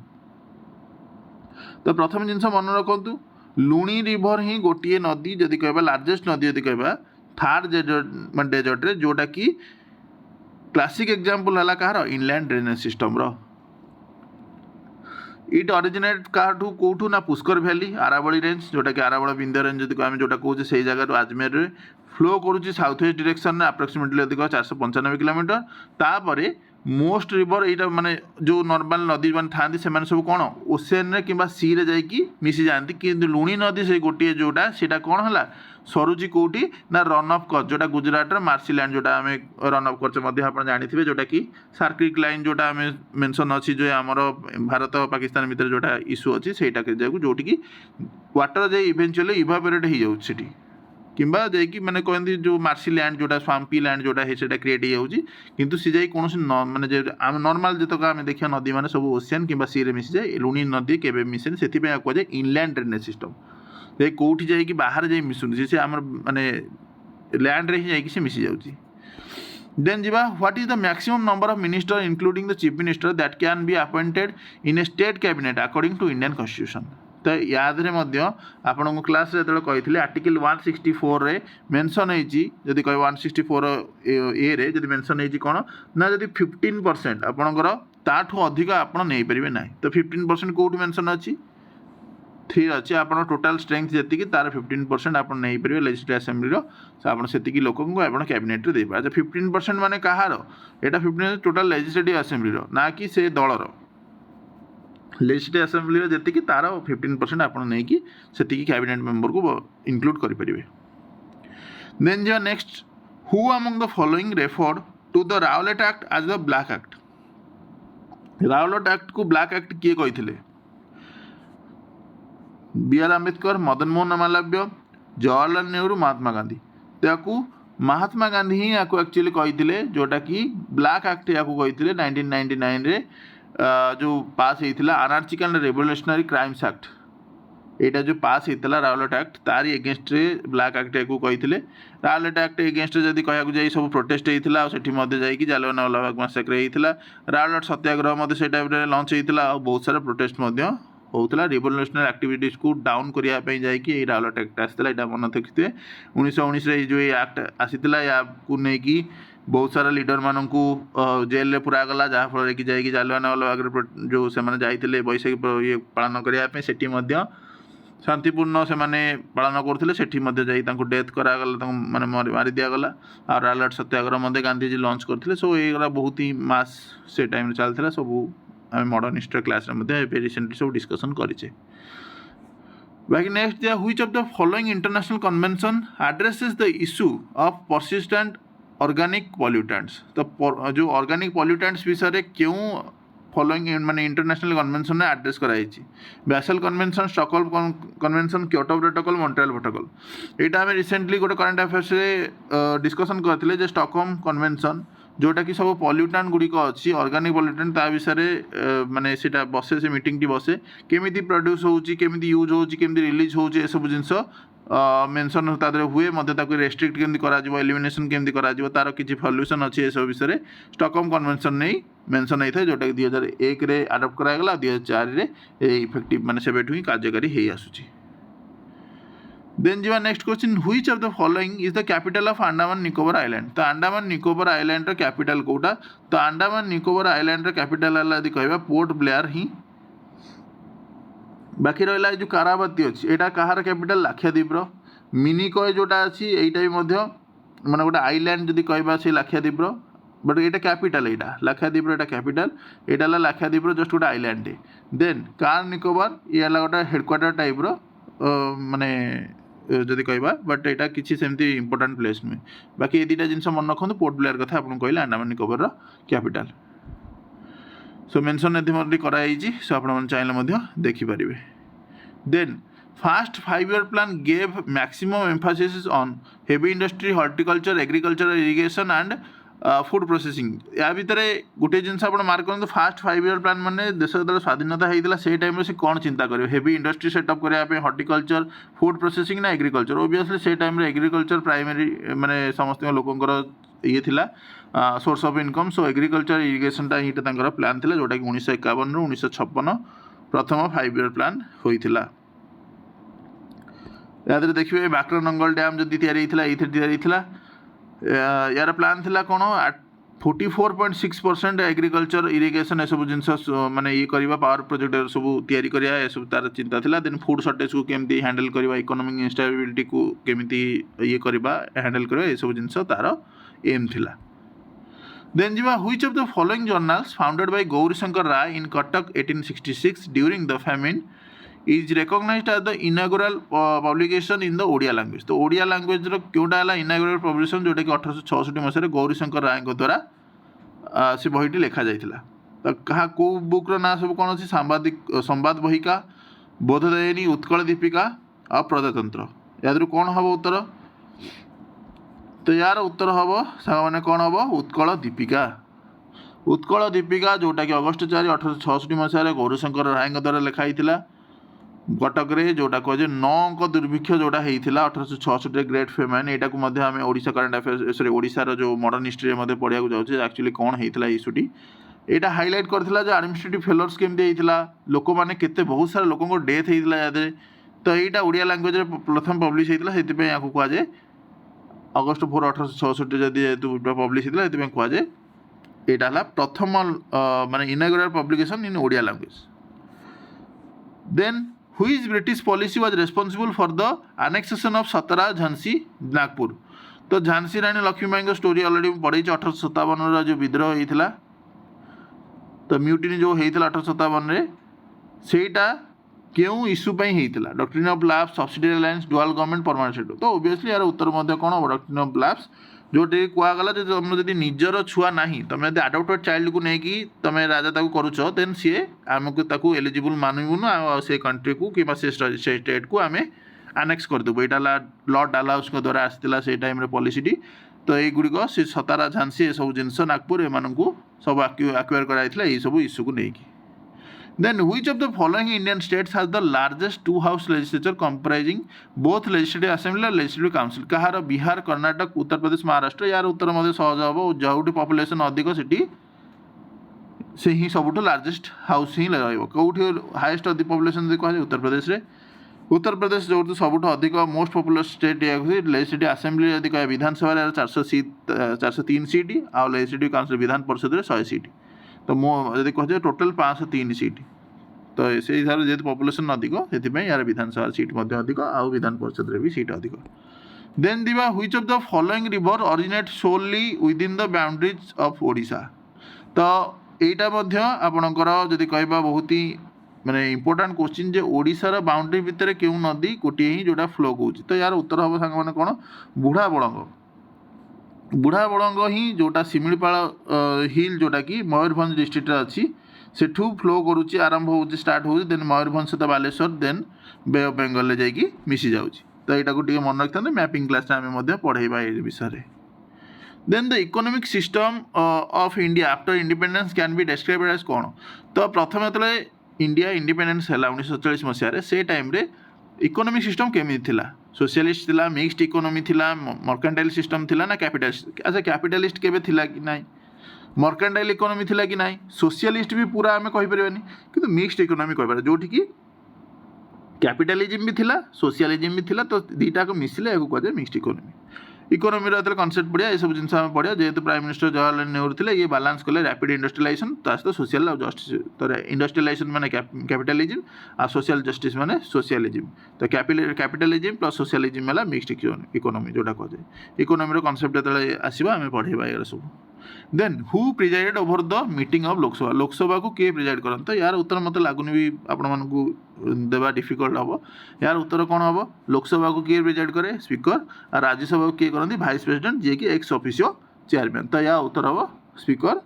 तो प्रथम जिनस मन रखु लुणी रिवर ही गोटे नदी जदि कह लार्जेस्ट नदी जदि कह थार्ड डेजर्ट रे जोटा कि क्लासिक एग्जांपल है कहार इनलैंड ड्रेनेज सिस्टम रो इट अरिजिनेट काठू कौटू ना पुष्कर भैली आरावली रेंज जोटा कि आरावल विंध्य रेंज जो आम जोटा कहे से जगह अजमेर रे फ्लो करुच्ची साउथ वेस्ट डिरेक्शन आप्रोक्सीमेटली अधिक 495 किलोमीटर तापर मोस्ट रिवर यहाँ माने जो नॉर्मल नदी मैंने था सब कौन ओसेन रे कि सी रे जाइकी मिसी जाती कि लुणी नदी से गोटे जोटा सीटा कौन है सरुची कौटी ना रन अफ कच जोटा गुजरात मार्सीलैंड जोटा आम रन अफ कच आप जानी जोटा कि सार्किक लाइन जोटा आम मेंशन अच्छी जो आमर भारत पाकिस्तान भितर जोटा इश्यू अच्छी सेटा जोटि वाटर जाए इवेंचुअली इवापोरेट हो जाऊँगी किंबा जाकि मैंने कहते जो मार्सी लैंड जोटा स्वाम्पी लैंड जोटा है सेटा क्रिएट हो किंतु सी जाए कौन माने नॉर्मल जितक आम देखा नदी मैंने सब ओशियन कि सी रे मिसी जाए लुणी नदी केवे मिसेन से कहुए इनलैंड ड्रेनेज सिस्टम जे कौटी जाए बाहर जाए मिसुनी से आम माने लैंड रे ही जाकि मिसी जाऊँगी देन जीवा what is the maximum number of minister including the chief minister that can be appointed in a state cabinet according to Indian constitution तो याद आपण को क्लास जो कही आर्टिकल 164 रे मेंशन होती कह 164 ए रे जब मेंशन होती कौन ना जब 15% आपणकर ताठू अधिक आप नहीं पारे ना तो 15% कौट मेंशन अच्छी 3 अच्छी आप टोटाल स्ट्रेंथ जी तार 15% आप नहीं पारे लेजिस्लेटिव असेंबली से लोक कैबिनेट दे पारे 15% माने कहार यहाँ 15% टोटाल लेजिस्लेटिव असेंबली ना कि से दलर लेजिस्लेटिव असेंबली जी तार 15% आप नहीं से कैबिनेट मेंबर को इंक्लूड करें देन जो next who among the following referred to the Rowlatt act as the black act Rowlatt act को ब्लैक एक्ट किए कही बी.आर. आंबेडकर मदन मोहन मालव्य जवाहरलाल नेहरू महात्मा गांधी तो महात्मा गांधी ही एक्चुअली कही जोटा कि ब्लैक एक्ट या कही 1999 रे जो पास होता अनार्चिक एंड रेवोल्यूशनरी क्राइम्स एक्ट यहाँ जो पास होता राउलेट एक्ट तारी एगेन्स्ट रे ब्लैक एक्ट या कही राउलेट एक्ट एगेन्स्ट जब कह जाए सब प्रोटेस्ट होता से जालियानवाला बाग मैसाक्रे होता राउलेट सत्याग्रह से टाइम लंच होता बहुत सारा प्रोटेस्ट होता रिवोल्यूशनरी एक्टिविटीज को डाउन करने जाकि राउलेट एक्ट आसाला यहाँ मन रखिए 1919 जो ये एक्ट आसाला या नहीं बहुत सारा लीडर मानक जेल रे पूरा गला जहाँफल कि जाकि जालियानवाला बाग जो से जाते बैशाखी ये पालन करने से शांतिपूर्ण से पालन करते से डेथ करागला माने मारी दिगला और राउलेट सत्याग्रह गांधीजी लंच करते सो ये बहुत ही मास से टाइम चलता सब आम मॉडर्न हिस्ट्री क्लास रिसेंटली सब डिस्कसन करें बाकी नेक्स्ट दिया which of the following international convention addresses the issue of persistent organic pollutants तो जो ऑर्गेनिक पॉल्यूटेंट्स विषय क्यों फॉलोइंग माने इंटरनेशनल कन्वेंशन में एड्रेस कराई basal convention Stockholm convention Kyoto protocol Montreal protocol यहाँ आम रिसेंटली गोटे करंट अफेयर्स रे डिस्कसन करते स्टॉकहोल्म कन्वेंशन जोटा कि सब पॉल्यूटेंट गुड़िक अच्छी ऑर्गेनिक पॉल्यूटेंट ता विषय माने सीटा बसे से मीटिंग टी बसे केमिति प्रोड्यूस होउची केमिति यूज होउची केमिति रिलीज होउची ए सब जिंस मेंशन तादरे हुए मध्य ताको रेस्ट्रिक्ट केमिति करा जिवो एलिमिनेशन केमिति करा जिवो तार किछि सॉल्यूशन अछि ए सब विषय स्टॉकहोल्म कन्वेंशन नहीं मेंशन होता है जोटा कि 2001 रे अडॉप्ट करा गला 2004 रे इफेक्टिव माने सेबेठु ही कार्यकारी हेई आसुची देन जीवा next question which of the following is the capital of Andaman Nicobar island तो अंडमान निकोबार आइलैंड कैपिटल कोटा तो अंडमान निकोबार आइलैंड कैपिटल है यदि कहबा पोर्ट ब्लेयर ही बाकी रहा जो कारावती अच्छी यहाँ कहार कैपिटल लाक्षाद्वीप मिनिकय जोटा अच्छी यहीटा भी माने गोटे आइलैंड जदि कहबा से लाक्षाद्वीप बट ये कैपिटल यहाँ लाक्षाद्वीप यहाँ कैपिटल यहाँ लाक्षाद्वीप जस्ट गोटे आइलैंड देन कार निकोबार ये गोटे हेडक्वार्टर टाइप माने जदि कहबा बट यहाँ किसी सेमती इंपोर्टेंट प्लेस नुहे बाकी ये दुटा जिन मन रखु पोर्ट ब्लेयर कथा आपको कहले Andaman Nicobar capital so mention ये कराई सो आप चाहिए देखिपारे then first 5-year plan gave maximum emphasis on heavy industry horticulture agriculture irrigation and food processing या भितर गोटे जिन आप मार्क करूँ फास्ट 5-year प्लान माने देश जो स्वाधीनता होता से टाइम से कौन चिंता करेंगे हेवी इंडस्ट्री सेटअप करने हॉर्टिकल्चर फूड प्रोसेसिंग ना एग्रीकल्चर ओबियसली से टाइम एग्रीकल्चर प्राइमरी माने समस्त लोकंर ये थिला source of income so agriculture irrigation यहाँ प्लान था जोटा कि 1951 ରୁ 1956 प्रथम 5-year प्लान होता याद देखिए बाक्र नंगल डैम जब या यार प्लान थिला कौन 44.6% एग्रीकल्चर इरिगेशन एसबू जिनस माने ये करवा पावर प्रोजेक्ट सब तैयारी करिया एसबू तार चिंता थिला। देन फूड सर्टेज को केमती हैंडल करवा इकोनॉमिक इंस्टेबिलिटी को केमती ये करवा हैंडल करवा एसबू जिनस तार एम थिला। देन जीवा which of the following journals founded by Gaurishankar Ray in Cuttack 1866 during the famine is recognised as the inaugural publication in the Odia language. तो ओडिया लैंग्वेज क्योंटा है इनागुरल पब्लिकेशन जोटा कि 1866 मसीह गौरीशंकर राय द्वारा से बहीटी लिखा जाइथिला। तो कहा को बुक्र ना सब कौन अच्छी सांबादिक संवाद बहिका बोधदायिनी उत्कल दीपिका और प्रजातंत्र याद कौन हम उत्तर। तो यार उत्तर हम मैंने कौन हम उत्कल दीपिका। उत्कल दीपिका जोटा कि अगस्ट 4 1866 मसीह गौरीशंकर राय द्वारा लिखाई कटक रे जोटा कहे 9 अंक दुर्भिक्ष जोटा होता 1866 ग्रेट फेमाइन यहाँ आम ओडिशा करंट अफेयर्स ओडिशार जो मॉडर्न हिस्ट्री पढ़ा जाऊँ एक्चुअली कौन होता इश्यूटी यहाँ हाइलाइट करथिला जो एडमिनिस्ट्रेटिव फेलर्स केमती होता लोक मैंने केते बहुत सारा लोक डेथ होता याद। तो यहाँ ओडिया लैंग्वेज प्रथम पब्लिश होता से कहुए अगस्ट 4 1866 जब जेहतु पब्लिश होता से कहुए यहाँ प्रथम माने inaugural publication in Odia language. Then Which British policy was responsible for the annexation of सतरा झांसी नागपुर। तो झांसी रानी लक्ष्मीबाई स्टोरी अलरेडी पढ़ी 1857 जो विद्रोह होता तो म्यूटिनी जो होता 1857 सेटा क्यों इश्यू होता doctrine of lapse subsidy alliance dual government permanent settle. तो ओबियसली यार उत्तर कौन डॉक्ट्रिन ऑफ लैप्स जोटे कहगला तुम जब निजर छुआ ना तुम जब आडप्टेड चाइल्ड को लेकिन तुम राजा ताकू करुच देन सी आमको एलिजिबल मानबुन से कंट्री को कि से स्टेट को आम आनेक्स करदेबू। यहाँ लॉर्ड डालाउस द्वारा आसाला से टाइम पॉलिसीटी। तो युड़िक से सतारा झांसी ये सब जिनस नागपुर एम सब आक्वायर कराइला यही सब इश्यू को लेकिन। Then which of the following Indian states has the largest two house legislature comprising both legislative assembly and legislative council। कहार बिहार कर्नाटक उत्तर प्रदेश महाराष्ट्र यार उत्तर मध्य सहज हम जो पॉपुलेशन अधिक से ही सब लार्जेस्ट हाउस ही कौटी हाएस्ट पॉपुलेशन कह उत्तर प्रदेश रे। उत्तर प्रदेश जो सब अधिक most popular state legislative assembly यदि कह विधानसभा 403 सीट आउ लेजिस्लेटिव काउंसिल विधान परिषद में 100 सीट। तो जब कहे टोटाल 503 सीट। तो से हिसाब से जेहतु पॉपुलेशन अधिक से यार विधानसभा सीट अधिक आउ विधान परिषद में भी सीट अधिक। देन दिवा which of the following river originate solely within the boundaries of Odisha. तो यहाँ आपणकर जदि कहवा बहुत ही माने इंपोर्टेंट क्वेश्चन जे ओडिशार बाउंड्री भितर क्यों नदी गोटे ही जोटा फ्लो कौच। तो यार उत्तर हम सांग मैंने कौन बुढ़ा बड़ंग। बुढ़ा बड़ंग ही जोटा शिमिलीपाल हिल जोटा कि मयूरभंज डिस्ट्रिक्ट अच्छी सेठू फ्लो करुच्ची आरंभ हो स्टार्ट हो देन मयूरभंज सहित Baleshwar then bay of Bengal जाकि मिसी जाऊँगी। तो यहाँ को मन रखते मैपिंग क्लास आम पढ़ेबा ये विषय। Then the economic system of India after independence can be described as कौन। तो प्रथम जो इंडिया इंडिपेंडेंस है 1947 मसीह से टाइम रे इकोनॉमिक सिस्टम केमी थिला सोशलिस्ट थिला मिक्स्ड इकोनॉमी थिला मर्केंटाइल सिस्टम थिला ना कैपिटलिस्ट। अच्छा कैपिटलिस्ट केबे थिला कि नाही मर्केंटाइल इकोनॉमी थिला कि नाही सोशलिस्ट भी पूरा आमे कहि परबानी किंतु मिक्स्ड इकोनॉमी कहि पारे जोठी कि कैपिटलिज्म भी थिला सोशलिज्म भी थिला। तो दीटा को मिसले एगो कहजे मिक्स्ड इकोनॉमी। इकोनॉमी रो कॉन्सेप्ट पढ़िया ये सब जिन पढ़िया जेहेतु प्राइम मिनिस्टर जवाहरलाल नेहरू थे ये बालांस कले रैपिड इंडस्ट्रियलाइजेशन सहित सोशल और जस्टिस। तो इंडस्ट्रियलाइजेशन माने कैपिटलिज्म और सोशल जस्टिस माने सोशलिज्म। तो कैपिटलिज्म प्लस सोशलिज्म है मिक्स्ड इकोनॉमी जोटा कहे इकोनॉमी कॉन्सेप्ट जो आसवा आम पढ़ेबा ये सब। Then who presided over the meeting of Lok Sabha. Lok Sabha को किए प्रिजाइड करते। तो यार उत्तर मत लगुनि भी आपण देवा डिफिकल्ट हम। यार उत्तर कौन हम लोकसभा को किए प्रिजाइड करे स्पीकर और राज्यसभा को किए करती भाइस प्रेसिडेंट जी कि एक्स ऑफिशियो चेयरमैन। तो या उत्तर हम स्पीकर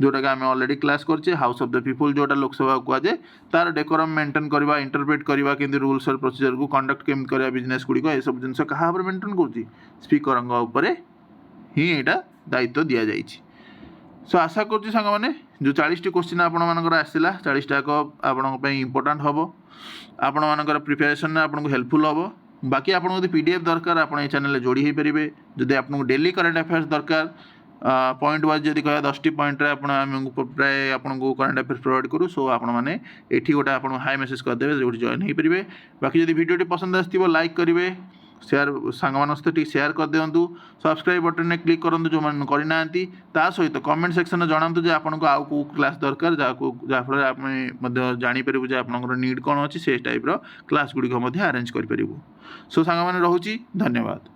जोटा कि आम ऑलरेडी क्लास करछे हाउस ऑफ द पीपल जोटा लोकसभा को कहुए तार डेकोरम मेंटेन करवा इंटरप्रेट करवा केमती रूल्स और प्रोसीजर को कंडक्ट केमती करवा बिजनेस गुड़िक ये सब जिन क्या मेंटेन कर स्पीकर ही यहाँ दायित्व दि जाइए। सो आशा करुँच सांग मैंने जो 40टी क्वेश्चन आपण आसला 40 टाक आपण इम्पोर्टाट हम आपण मानकर प्रिपेरेसन आपको हेल्पफुल हम। बाकी आपको जो पीडीएफ दरकार आप चैनल जोड़ी हो पारे जदि आपको डेली करंट अफेयर्स दरकार पॉइंट वाइज जब कह 10टी पॉइंट प्राय आपको करंट अफेयर्स प्रोवाइड करूँ। सो आपने ये गोटे आप हाई मेसेज करदे जो जॉइन हो पारे। बाकी जब वीडियो पसंद आसो लाइक करेंगे ସେୟାର ସାଙ୍ଗମାନଙ୍କ ସହିତ ଟିକେ ସେୟାର କରିଦିଅନ୍ତୁ। ସବସ୍କ୍ରାଇବ୍ ବଟନରେ କ୍ଲିକ୍ କରନ୍ତୁ ଯେଉଁମାନେ କରିନାହାନ୍ତି। ତା ସହିତ କମେଣ୍ଟ ସେକ୍ସନରେ ଜଣାନ୍ତୁ ଯେ ଆପଣଙ୍କୁ ଆଉ କେଉଁ କ୍ଲାସ୍ ଦରକାର ଯାହାଫଳରେ ଆମେ ମଧ୍ୟ ଜାଣିପାରିବୁ ଯେ ଆପଣଙ୍କର ନିଡ୍ କ'ଣ ଅଛି। ସେ ଟାଇପ୍ର କ୍ଲାସ୍ ଗୁଡ଼ିକ ମଧ୍ୟ ଆରେଞ୍ଜ କରିପାରିବୁ। ସୋ ସାଙ୍ଗମାନେ ରହୁଛି, ଧନ୍ୟବାଦ।